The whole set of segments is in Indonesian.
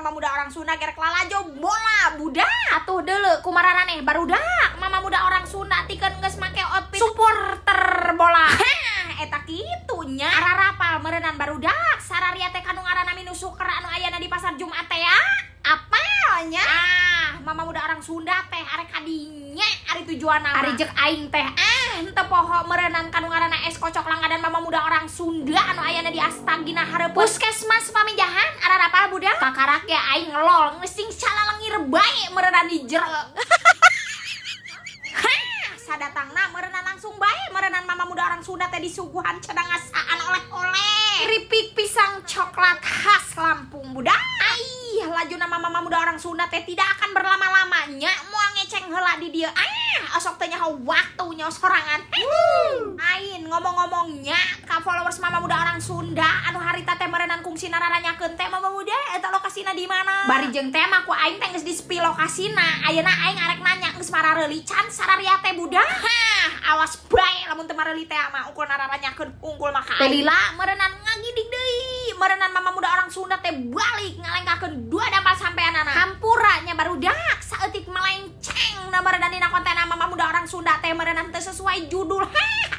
mama muda orang Sunda gerek lalajo bola budak. Atuh deuleu kumaha raneh barudak mama muda orang Sunda tikeun geus make outfit supporter bola. Eta kitu nya ararapal meureunnan barudak sararia teh kanu ngaranna Minu Suker anu ayana di pasar Jumat teh ya. Apalnya mama muda orang Sunda teh arek kadinya ari tujuanna ari jek aing teh henteu poho meureunnan kanu ngaranna es kocok langganan mama muda orang Sunda anu ayana di Astagina hareupeun puskesmas pamijahan ararapal budak kakarak ya aing ngelol ngesing salalengir bae meureunnan di jero. Sadatangna meureunnan langsung bae meureunnan mama muda orang Sunda teh disuguhan cenah ngasaan oleh-oleh keripik pisang coklat khas Lampung budak. Lajuna mama muda orang Sunda teh tidak akan berlama-lamanya moal ngeceng heula di dieu osok teh nyaho waktunya sorangan. Ain ngomong-ngomongnya ka followers mama muda orang Sunda anu harita teh meureunnan kungsina raranyakeun teh mama muda eta lokasina di mana bari jeung teh mah ku aing teh geus di spill lokasina ayeuna aing arek nanya geus marareuli can sararia teh budak. Awas bae lamun teu mareuli teh mah ukur raranyakeun unggul mah ka aing meureunnan ngagidik deui meureunnan mama muda orang Sunda teh balik ngalengkakeun dua dapat sampeanana hampuranya barudak saeutik melenceng na meureunnan dina konten mama muda orang Sunda teh meureunnan teu sesuai judul.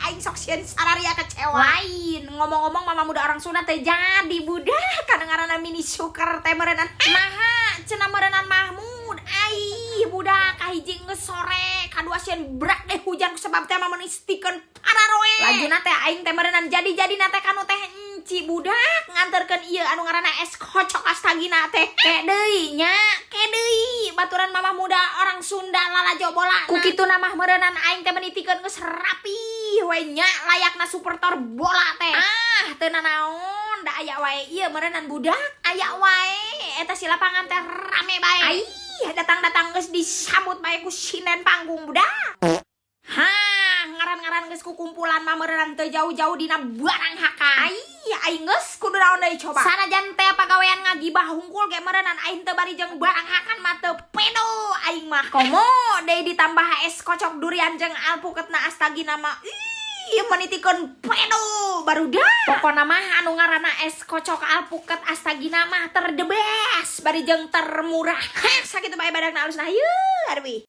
Aing sok sieun sararia kecewa. Lain ngomong-ngomong mama muda orang Sunda teh jadi budak kana ngaranna Mini Suker teh meureunnan naha cenah meureunnan Mahmud ai budak kahiji geus sore kadua sieun brak deh hujan sebab teh mah menistikeun pararoe lajuna teh aing teh meureunnan jadi na teh kanu teh ci budak nganterkeun ieu anu ngaranna es kocok Astagina teh ke deui nya ke deui baturan mama muda orang Sunda lalajo bola ku kitu mah meureunnan aing teh menitikeun geus rapi we nya layakna supporter bola teh teu nanaon da aya wae ieu meureunnan budak aya wae eta si lapangan teh rame bae ai datang-datang geus disambut bae ku sinden panggung budak. Ngaran-ngaran geus kukumpulan mah meureunnan teu jauh-jauh dina barang haka. Aing geus kudu naon deui coba. Sanajan teh pagawean ngagibah hungkul ge meureunnan aing teu bari jeung barang hakan mah teu pedo aing mah. Komo deui ditambah es kocok durian jeung alpuketna Astagina mah. Menitikeun pedo barudak. Pokona mah anu ngaranna es kocok alpuket Astagina mah terdebes bari jeung termurah. Sakitu bae badagna alusna. Yeuh, aduh.